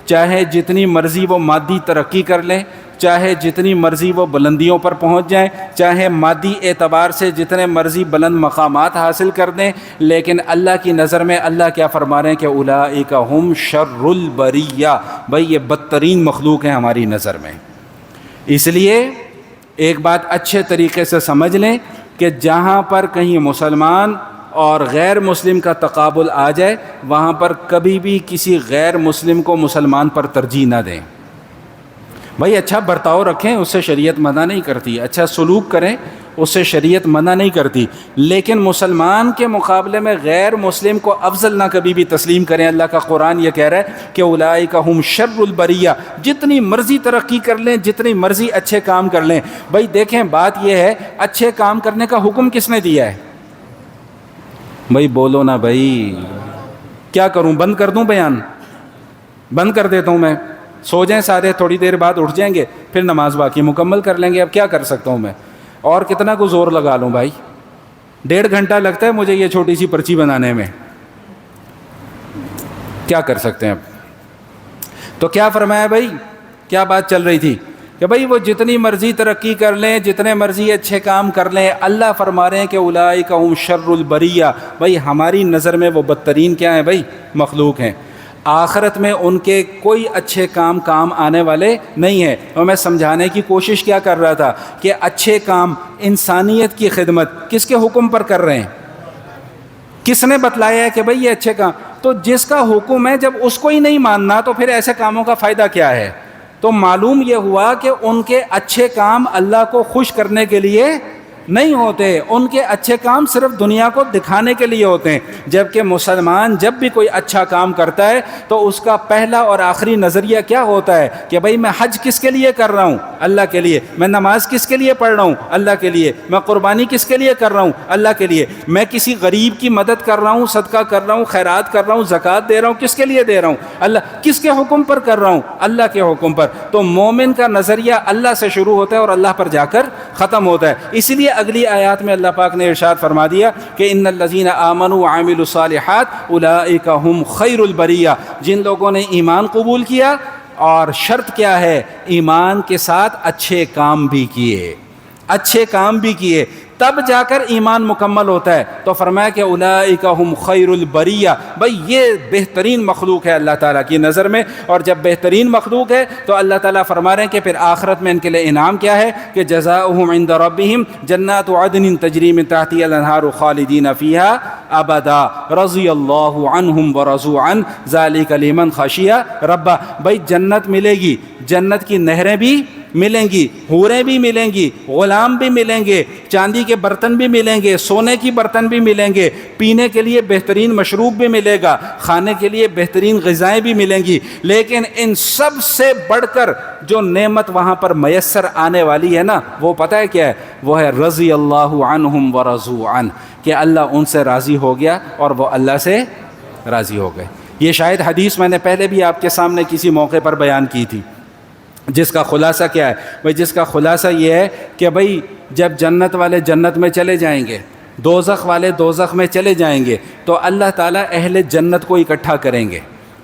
چاہے جتنی مرضی وہ مادی ترقی کر لیں، چاہے جتنی مرضی وہ بلندیوں پر پہنچ جائیں، چاہے مادی اعتبار سے جتنے مرضی بلند مقامات حاصل کر دیں، لیکن اللہ کی نظر میں اللہ کیا فرما رہے ہیں کہ اولئک ہم شر البریہ، بھائی یہ بدترین مخلوق ہیں ہماری نظر میں۔ اس لیے ایک بات اچھے طریقے سے سمجھ لیں کہ جہاں پر کہیں مسلمان اور غیر مسلم کا تقابل آ جائے، وہاں پر کبھی بھی کسی غیر مسلم کو مسلمان پر ترجیح نہ دیں۔ بھائی اچھا برتاؤ رکھیں، اس سے شریعت منع نہیں کرتی، اچھا سلوک کریں، اس سے شریعت منع نہیں کرتی، لیکن مسلمان کے مقابلے میں غیر مسلم کو افضل نہ کبھی بھی تسلیم کریں۔ اللہ کا قرآن یہ کہہ رہا ہے کہ اولئک ہم شر البریہ، جتنی مرضی ترقی کر لیں، جتنی مرضی اچھے کام کر لیں۔ بھائی دیکھیں بات یہ ہے، اچھے کام کرنے کا حکم کس نے دیا ہے؟ بھائی بولو نا بھائی، کیا کروں، بند کر دوں بیان؟ بند کر دیتا ہوں میں، سو جائیں سارے، تھوڑی دیر بعد اٹھ جائیں گے، پھر نماز باقی مکمل کر لیں گے۔ اب کیا کر سکتا ہوں میں، اور کتنا کو زور لگا لوں بھائی؟ 1.5 گھنٹہ لگتا ہے مجھے یہ چھوٹی سی پرچی بنانے میں، کیا کر سکتے ہیں اب؟ تو کیا فرمایا بھائی، کیا بات چل رہی تھی کہ بھائی وہ جتنی مرضی ترقی کر لیں، جتنے مرضی اچھے کام کر لیں، اللہ فرما رہے ہیں کہ اولئک ہم شر البریہ، بھائی ہماری نظر میں وہ بدترین کیا ہیں بھائی؟ مخلوق ہیں۔ آخرت میں ان کے کوئی اچھے کام آنے والے نہیں ہیں۔ اور میں سمجھانے کی کوشش کیا کر رہا تھا کہ اچھے کام، انسانیت کی خدمت کس کے حکم پر کر رہے ہیں؟ کس نے بتلایا ہے کہ بھئی یہ اچھے کام؟ تو جس کا حکم ہے جب اس کو ہی نہیں ماننا تو پھر ایسے کاموں کا فائدہ کیا ہے؟ تو معلوم یہ ہوا کہ ان کے اچھے کام اللہ کو خوش کرنے کے لیے نہیں ہوتے، ان کے اچھے کام صرف دنیا کو دکھانے کے لیے ہوتے ہیں۔ جبکہ مسلمان جب بھی کوئی اچھا کام کرتا ہے تو اس کا پہلا اور آخری نظریہ کیا ہوتا ہے کہ بھئی میں حج کس کے لیے کر رہا ہوں؟ اللہ کے لیے۔ میں نماز کس کے لیے پڑھ رہا ہوں؟ اللہ کے لیے۔ میں قربانی کس کے لیے کر رہا ہوں؟ اللہ کے لیے۔ میں کسی غریب کی مدد کر رہا ہوں، صدقہ کر رہا ہوں، خیرات کر رہا ہوں، زکوٰۃ دے رہا ہوں، کس کے لیے دے رہا ہوں؟ اللہ۔ کس کے حکم پر کر رہا ہوں؟ اللہ کے حکم پر۔ تو مومن کا نظریہ اللہ سے شروع ہوتا ہے اور اللہ پر جا کر ختم ہوتا ہے۔ اسی لیے اگلی آیات میں اللہ پاک نے ارشاد فرما دیا کہ ان الذین آمنوا وعملوا الصالحات اولئک هم خیر البریہ، جن لوگوں نے ایمان قبول کیا اور شرط کیا ہے؟ ایمان کے ساتھ اچھے کام بھی کیے، اچھے کام بھی کیے، تب جا کر ایمان مکمل ہوتا ہے۔ تو فرمایا کہ اولئک هم خیر البریہ، بھئی یہ بہترین مخلوق ہے اللہ تعالیٰ کی نظر میں۔ اور جب بہترین مخلوق ہے تو اللہ تعالیٰ فرما رہے ہیں کہ پھر آخرت میں ان کے لیے انعام کیا ہے کہ جزاؤہم عند ربہم جنات عدن تجری من تحتہا الانہار خالدین فیہا ابدا رضی اللہ عنہم ورضوا عنہ ذلک لمن خشی ربہ۔ بھئی جنت ملے گی، جنت کی نہریں بھی ملیں گی، حوریں بھی ملیں گی، غلام بھی ملیں گے، چاندی کے برتن بھی ملیں گے، سونے کی برتن بھی ملیں گے، پینے کے لیے بہترین مشروب بھی ملے گا، کھانے کے لیے بہترین غذائیں بھی ملیں گی۔ لیکن ان سب سے بڑھ کر جو نعمت وہاں پر میسر آنے والی ہے نا، وہ پتہ ہے کیا ہے؟ وہ ہے رضی اللہ عنہم ورضوا عنہ، کہ اللہ ان سے راضی ہو گیا اور وہ اللہ سے راضی ہو گئے۔ یہ شاید حدیث میں نے پہلے بھی آپ کے سامنے کسی موقع پر بیان کی تھی، جس کا خلاصہ کیا ہے بھائی؟ جس کا خلاصہ یہ ہے کہ بھائی جب جنت والے جنت میں چلے جائیں گے، دوزخ والے دوزخ میں چلے جائیں گے، تو اللہ تعالیٰ اہل جنت کو اکٹھا کریں گے،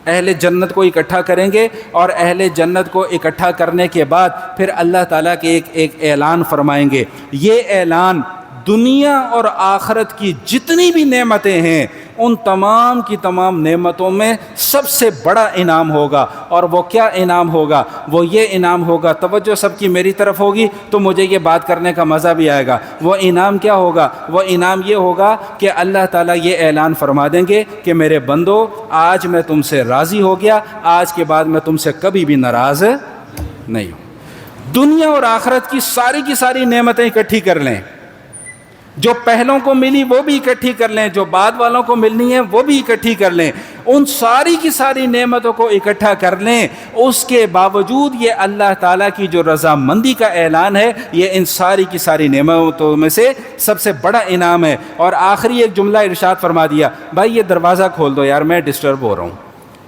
اہل جنت کو اکٹھا کریں گے، اور اہل جنت کو اکٹھا کرنے کے بعد پھر اللہ تعالیٰ کے ایک اعلان فرمائیں گے۔ یہ اعلان دنیا اور آخرت کی جتنی بھی نعمتیں ہیں ان تمام کی تمام نعمتوں میں سب سے بڑا انعام ہوگا۔ اور وہ کیا انعام ہوگا؟ وہ یہ انعام ہوگا، توجہ سب کی میری طرف ہوگی تو مجھے یہ بات کرنے کا مزہ بھی آئے گا۔ وہ انعام کیا ہوگا؟ وہ انعام یہ ہوگا کہ اللہ تعالیٰ یہ اعلان فرما دیں گے کہ میرے بندو، آج میں تم سے راضی ہو گیا، آج کے بعد میں تم سے کبھی بھی ناراض نہیں ہوں۔ دنیا اور آخرت کی ساری نعمتیں اکٹھی کر لیں، جو پہلوں کو ملی وہ بھی اکٹھی کر لیں، جو بعد والوں کو ملنی ہے وہ بھی اکٹھی کر لیں، ان ساری کی ساری نعمتوں کو اکٹھا کر لیں، اس کے باوجود یہ اللہ تعالیٰ کی جو رضامندی کا اعلان ہے، یہ ان ساری کی ساری نعمتوں میں سے سب سے بڑا انعام ہے۔ اور آخری ایک جملہ ارشاد فرما دیا، بھائی یہ دروازہ کھول دو یار، میں ڈسٹرب ہو رہا ہوں،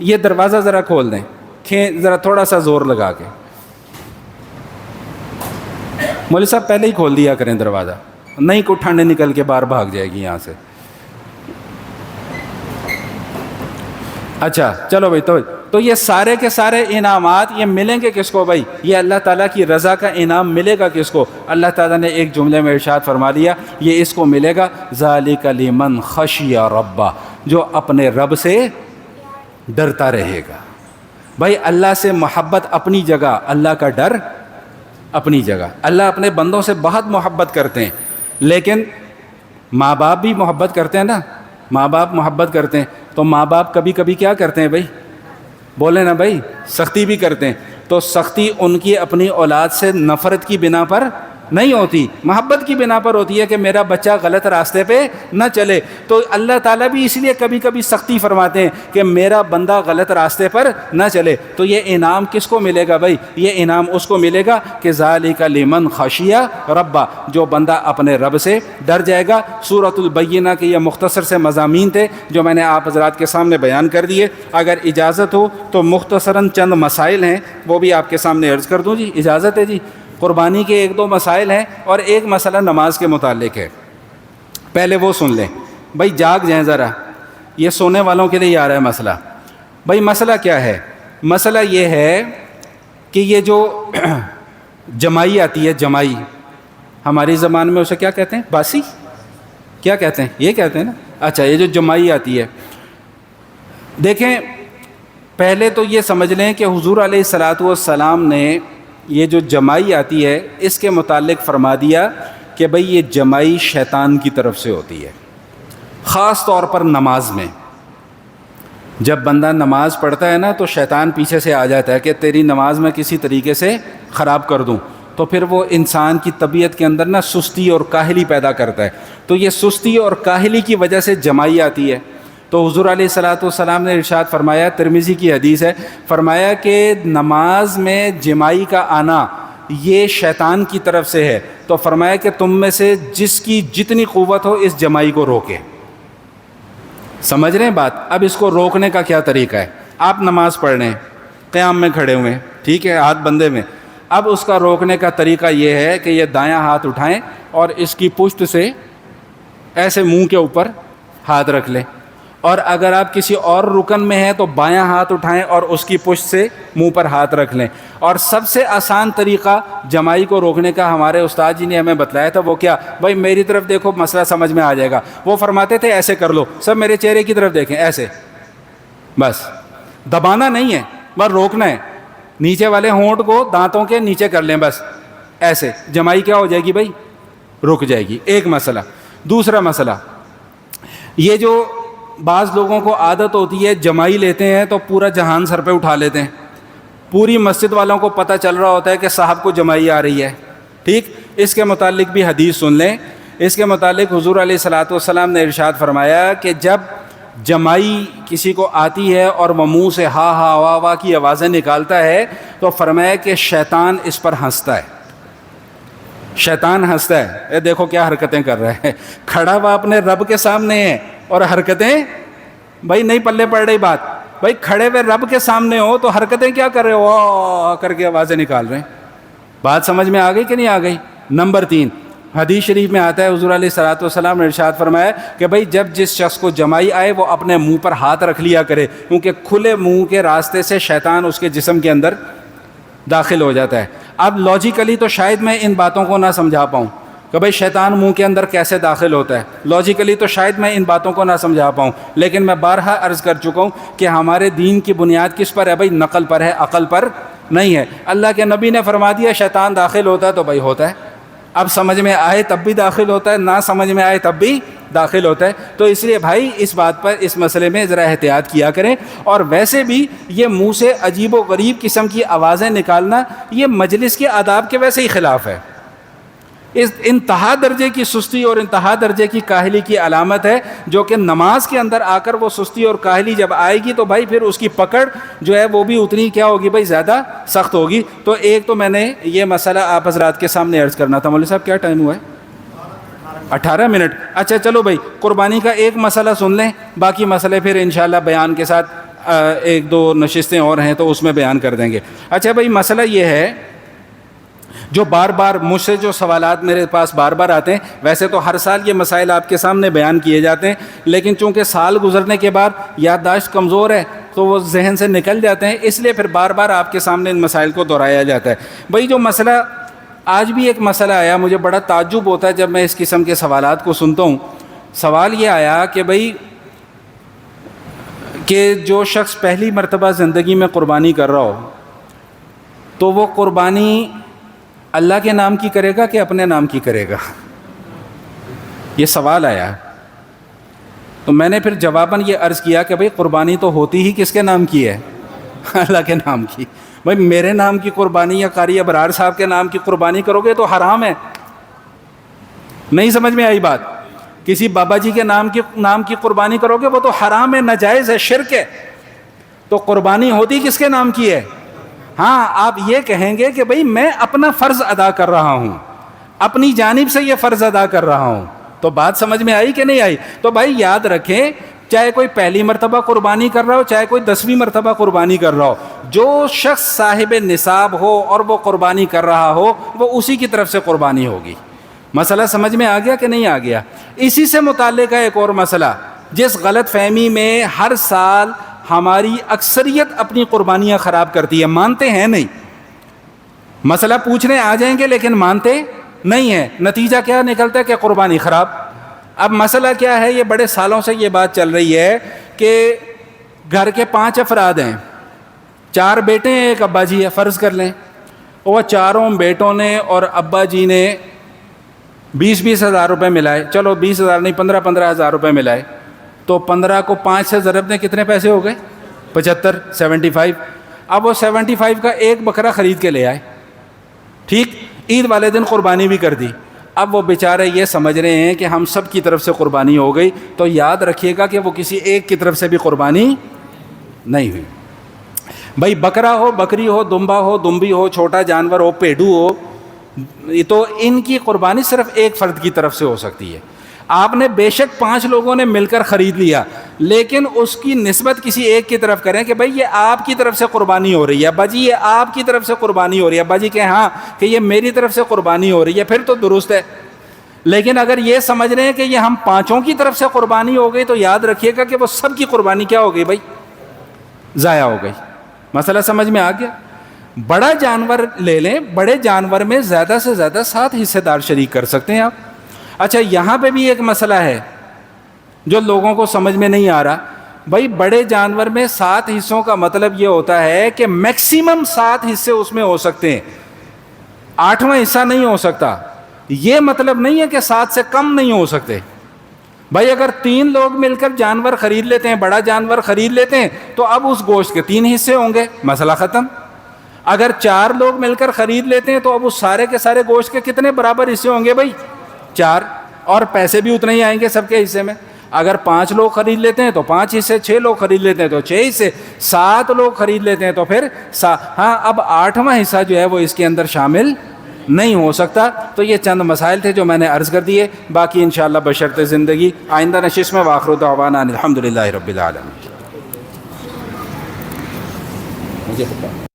یہ دروازہ ذرا کھول دیں، ذرا تھوڑا سا زور لگا کے۔ مولوی صاحب پہلے ہی کھول دیا کریں دروازہ، نہیں کو ٹھنڈ نکل کے باہر بھاگ جائے گی یہاں سے۔ اچھا چلو بھائی، تو یہ سارے کے سارے انعامات یہ ملیں گے کس کو بھائی؟ یہ اللہ تعالیٰ کی رضا کا انعام ملے گا کس کو؟ اللہ تعالیٰ نے ایک جملے میں ارشاد فرما دیا، یہ اس کو ملے گا ذالک لمن خشی ربہ، جو اپنے رب سے ڈرتا رہے گا۔ بھائی اللہ سے محبت اپنی جگہ، اللہ کا ڈر اپنی جگہ۔ اللہ اپنے بندوں سے بہت محبت کرتے ہیں، لیکن ماں باپ بھی محبت کرتے ہیں نا، ماں باپ محبت کرتے ہیں، تو ماں باپ کبھی کبھی کیا کرتے ہیں بھائی؟ بولے نا بھائی، سختی بھی کرتے ہیں۔ تو سختی ان کی اپنی اولاد سے نفرت کی بنا پر نہیں ہوتی، محبت کی بنا پر ہوتی ہے کہ میرا بچہ غلط راستے پہ نہ چلے۔ تو اللہ تعالیٰ بھی اس لیے کبھی کبھی سختی فرماتے ہیں کہ میرا بندہ غلط راستے پر نہ چلے۔ تو یہ انعام کس کو ملے گا بھائی؟ یہ انعام اس کو ملے گا کہ ذالک لمن خشیہ ربہ، جو بندہ اپنے رب سے ڈر جائے گا۔ سورۃ البینہ کے یہ مختصر سے مضامین تھے جو میں نے آپ حضرات کے سامنے بیان کر دیے۔ اگر اجازت ہو تو مختصراً چند مسائل ہیں، وہ بھی آپ کے سامنے عرض کر دوں۔ جی اجازت ہے جی؟ قربانی کے ایک دو مسائل ہیں اور ایک مسئلہ نماز کے متعلق ہے، پہلے وہ سن لیں بھائی، جاگ جائیں ذرا، یہ سونے والوں کے لیے آ رہا ہے مسئلہ۔ بھائی مسئلہ کیا ہے؟ مسئلہ یہ ہے کہ یہ جو جمائی آتی ہے، جمائی ہماری زبان میں اسے کیا کہتے ہیں؟ باسی؟ کیا کہتے ہیں؟ یہ کہتے ہیں نا؟ اچھا، یہ جو جمائی آتی ہے، دیکھیں پہلے تو یہ سمجھ لیں کہ حضور علیہ الصلاۃ والسلام نے یہ جو جمائی آتی ہے اس کے متعلق فرما دیا کہ بھئی یہ جمائی شیطان کی طرف سے ہوتی ہے، خاص طور پر نماز میں۔ جب بندہ نماز پڑھتا ہے نا تو شیطان پیچھے سے آ جاتا ہے کہ تیری نماز میں کسی طریقے سے خراب کر دوں، تو پھر وہ انسان کی طبیعت کے اندر نا سستی اور کاہلی پیدا کرتا ہے۔ تو یہ سستی اور کاہلی کی وجہ سے جمائی آتی ہے۔ تو حضور علیہ الصلاۃ والسلام نے ارشاد فرمایا، ترمذی کی حدیث ہے، فرمایا کہ نماز میں جمائی کا آنا یہ شیطان کی طرف سے ہے۔ تو فرمایا کہ تم میں سے جس کی جتنی قوت ہو اس جمائی کو روکے۔ سمجھ رہے ہیں بات؟ اب اس کو روکنے کا کیا طریقہ ہے؟ آپ نماز پڑھ رہے ہیں، قیام میں کھڑے ہوئے ہیں، ٹھیک ہے، ہاتھ بندے میں۔ اب اس کا روکنے کا طریقہ یہ ہے کہ یہ دایاں ہاتھ اٹھائیں اور اس کی پشت سے ایسے منہ کے اوپر ہاتھ رکھ لیں، اور اگر آپ کسی اور رکن میں ہیں تو بایاں ہاتھ اٹھائیں اور اس کی پشت سے منہ پر ہاتھ رکھ لیں۔ اور سب سے آسان طریقہ جمائی کو روکنے کا ہمارے استاد جی نے ہمیں بتلایا تھا، وہ کیا؟ بھائی میری طرف دیکھو، مسئلہ سمجھ میں آ جائے گا۔ وہ فرماتے تھے ایسے کر لو، سب میرے چہرے کی طرف دیکھیں، ایسے، بس دبانا نہیں ہے، بس روکنا ہے۔ نیچے والے ہونٹ کو دانتوں کے نیچے کر لیں، بس ایسے، جمائی کیا ہو جائے گی بھائی؟ رک جائے گی۔ ایک مسئلہ۔ دوسرا مسئلہ، یہ جو بعض لوگوں کو عادت ہوتی ہے جمائی لیتے ہیں تو پورا جہان سر پہ اٹھا لیتے ہیں، پوری مسجد والوں کو پتہ چل رہا ہوتا ہے کہ صاحب کو جمائی آ رہی ہے، ٹھیک؟ اس کے متعلق بھی حدیث سن لیں۔ اس کے متعلق حضور علیہ الصلاۃ والسلام نے ارشاد فرمایا کہ جب جمائی کسی کو آتی ہے اور وہ منہ سے ہا ہا وا وا کی آوازیں نکالتا ہے تو فرمایا کہ شیطان اس پر ہنستا ہے، شیطان ہنستا ہے، اے دیکھو کیا حرکتیں کر رہا ہے، کھڑا ہوا اپنے رب کے سامنے ہے اور حرکتیں، بھائی نہیں پلے پڑ رہی بات، بھائی کھڑے ہوئے رب کے سامنے ہو تو حرکتیں کیا کر رہے ہو کر کے آوازیں نکال رہے ہیں. بات سمجھ میں آ گئی کہ نہیں آ گئی؟ نمبر 3، حدیث شریف میں آتا ہے حضور علیہ الصلوۃ والسلام نے ارشاد فرمایا کہ بھائی جب جس شخص کو جمائی آئے وہ اپنے منہ پر ہاتھ رکھ لیا کرے، کیونکہ کھلے منہ کے راستے سے شیطان اس کے جسم کے اندر داخل ہو جاتا ہے. اب لاجیکلی تو شاید میں ان باتوں کو نہ سمجھا پاؤں کہ بھائی شیطان منہ کے اندر کیسے داخل ہوتا ہے، لاجیکلی تو شاید میں ان باتوں کو نہ سمجھا پاؤں، لیکن میں بارہا عرض کر چکا ہوں کہ ہمارے دین کی بنیاد کس پر ہے بھائی؟ نقل پر ہے، عقل پر نہیں ہے. اللہ کے نبی نے فرما دیا شیطان داخل ہوتا ہے تو بھائی ہوتا ہے. اب سمجھ میں آئے تب بھی داخل ہوتا ہے، نہ سمجھ میں آئے تب بھی داخل ہوتا ہے. تو اس لیے بھائی اس بات پر، اس مسئلے میں ذرا احتیاط کیا کریں. اور ویسے بھی یہ منہ سے عجیب و غریب قسم کی آوازیں نکالنا یہ مجلس کے آداب کے ویسے ہی خلاف ہے. اس انتہا درجے کی سستی اور انتہا درجے کی کاہلی کی علامت ہے، جو کہ نماز کے اندر آ کر وہ سستی اور کاہلی جب آئے گی تو بھائی پھر اس کی پکڑ جو ہے وہ بھی اتنی کیا ہوگی بھائی؟ زیادہ سخت ہوگی. تو ایک تو میں نے یہ مسئلہ آپ حضرات کے سامنے عرض کرنا تھا. مولوی صاحب کیا ٹائم ہوا ہے؟ 18 منٹ. اچھا چلو بھائی قربانی کا ایک مسئلہ سن لیں، باقی مسئلے پھر انشاءاللہ بیان کے ساتھ 1-2 نشستیں اور ہیں تو اس میں بیان کر دیں گے. اچھا بھائی مسئلہ یہ ہے، جو بار بار مجھ سے جو سوالات میرے پاس بار بار آتے ہیں، ویسے تو ہر سال یہ مسائل آپ کے سامنے بیان کیے جاتے ہیں، لیکن چونکہ سال گزرنے کے بعد یادداشت کمزور ہے تو وہ ذہن سے نکل جاتے ہیں، اس لیے پھر بار بار آپ کے سامنے ان مسائل کو دہرایا جاتا ہے. بھائی جو مسئلہ آج بھی ایک مسئلہ آیا، مجھے بڑا تعجب ہوتا ہے جب میں اس قسم کے سوالات کو سنتا ہوں. سوال یہ آیا کہ بھائی کہ جو شخص پہلی مرتبہ زندگی میں قربانی کر رہا ہو تو وہ قربانی اللہ کے نام کی کرے گا کہ اپنے نام کی کرے گا؟ یہ سوال آیا. تو میں نے پھر جواباً یہ عرض کیا کہ بھئی قربانی تو ہوتی ہی کس کے نام کی ہے؟ اللہ کے نام کی. بھئی میرے نام کی قربانی یا قاری ابرار صاحب کے نام کی قربانی کرو گے تو حرام ہے. نہیں سمجھ میں آئی بات؟ کسی بابا جی کے نام کی قربانی کرو گے وہ تو حرام ہے، ناجائز ہے، شرک ہے. تو قربانی ہوتی کس کے نام کی ہے؟ ہاں آپ یہ کہیں گے کہ بھئی میں اپنا فرض ادا کر رہا ہوں، اپنی جانب سے یہ فرض ادا کر رہا ہوں. تو بات سمجھ میں آئی کہ نہیں آئی؟ تو بھائی یاد رکھیں، چاہے کوئی پہلی مرتبہ قربانی کر رہا ہو، چاہے کوئی 10ویں مرتبہ قربانی کر رہا ہو، جو شخص صاحب نصاب ہو اور وہ قربانی کر رہا ہو وہ اسی کی طرف سے قربانی ہوگی. مسئلہ سمجھ میں آ گیا کہ نہیں آ گیا؟ اسی سے متعلق ہے ایک اور مسئلہ، جس غلط فہمی میں ہر سال ہماری اکثریت اپنی قربانیاں خراب کرتی ہے. مانتے ہیں نہیں، مسئلہ پوچھنے آ جائیں گے لیکن مانتے نہیں ہیں. نتیجہ کیا نکلتا ہے کہ قربانی خراب. اب مسئلہ کیا ہے؟ یہ بڑے سالوں سے یہ بات چل رہی ہے کہ گھر کے 5 افراد ہیں، 4 بیٹے ہیں، ایک ابا جی ہے، فرض کر لیں. وہ چاروں بیٹوں نے اور ابا جی نے 20-20 ہزار روپے ملائے. چلو 20 ہزار نہیں، 15-15 ہزار روپے ملائے. تو 15 کو 5 سے ضرب دیں، کتنے پیسے ہو گئے؟ 75، 75. اب وہ 75 کا ایک بکرا خرید کے لے آئے. ٹھیک، عید والے دن قربانی بھی کر دی. اب وہ بیچارے یہ سمجھ رہے ہیں کہ ہم سب کی طرف سے قربانی ہو گئی. تو یاد رکھیے گا کہ وہ کسی ایک کی طرف سے بھی قربانی نہیں ہوئی. بھائی بکرا ہو، بکری ہو، دمبا ہو، دمبی ہو، چھوٹا جانور ہو، پیڈو ہو، تو ان کی قربانی صرف ایک فرد کی طرف سے ہو سکتی ہے. آپ نے بے شک 5 لوگوں نے مل کر خرید لیا، لیکن اس کی نسبت کسی ایک کی طرف کریں کہ بھئی یہ آپ کی طرف سے قربانی ہو رہی ہے. ابا جی یہ آپ کی طرف سے قربانی ہو رہی ہے. ابا جی کہیں ہاں کہ یہ میری طرف سے قربانی ہو رہی ہے، پھر تو درست ہے. لیکن اگر یہ سمجھ رہے ہیں کہ یہ ہم 5 کی طرف سے قربانی ہو گئی تو یاد رکھیے گا کہ وہ سب کی قربانی کیا ہو گئی بھائی؟ ضائع ہو گئی. مسئلہ سمجھ میں آ گیا؟ بڑا جانور لے لیں، بڑے جانور میں زیادہ سے زیادہ 7 حصے دار شریک کر سکتے ہیں آپ. اچھا یہاں پہ بھی ایک مسئلہ ہے جو لوگوں کو سمجھ میں نہیں آ رہا. بھائی بڑے جانور میں 7 حصوں کا مطلب یہ ہوتا ہے کہ میکسیمم 7 حصے اس میں ہو سکتے ہیں، 8واں حصہ نہیں ہو سکتا. یہ مطلب نہیں ہے کہ 7 سے کم نہیں ہو سکتے. بھائی اگر 3 لوگ مل کر جانور خرید لیتے ہیں، بڑا جانور خرید لیتے ہیں، تو اب اس گوشت کے 3 حصے ہوں گے، مسئلہ ختم. اگر 4 لوگ مل کر خرید لیتے ہیں تو اب اس سارے کے سارے گوشت کے کتنے برابر حصے ہوں گے بھائی؟ 4. اور پیسے بھی اتنے ہی آئیں گے سب کے حصے میں. اگر 5 لوگ خرید لیتے ہیں تو 5 حصے، 6 لوگ خرید لیتے ہیں تو 6 حصے، 7 لوگ خرید لیتے ہیں تو پھر ہاں اب 8واں حصہ جو ہے وہ اس کے اندر شامل نہیں ہو سکتا. تو یہ چند مسائل تھے جو میں نے عرض کر دیے. باقی انشاءاللہ بشرط زندگی آئندہ نشست میں. وآخر دعوانا الحمدللہ رب العالمین. مجھے بتاؤ.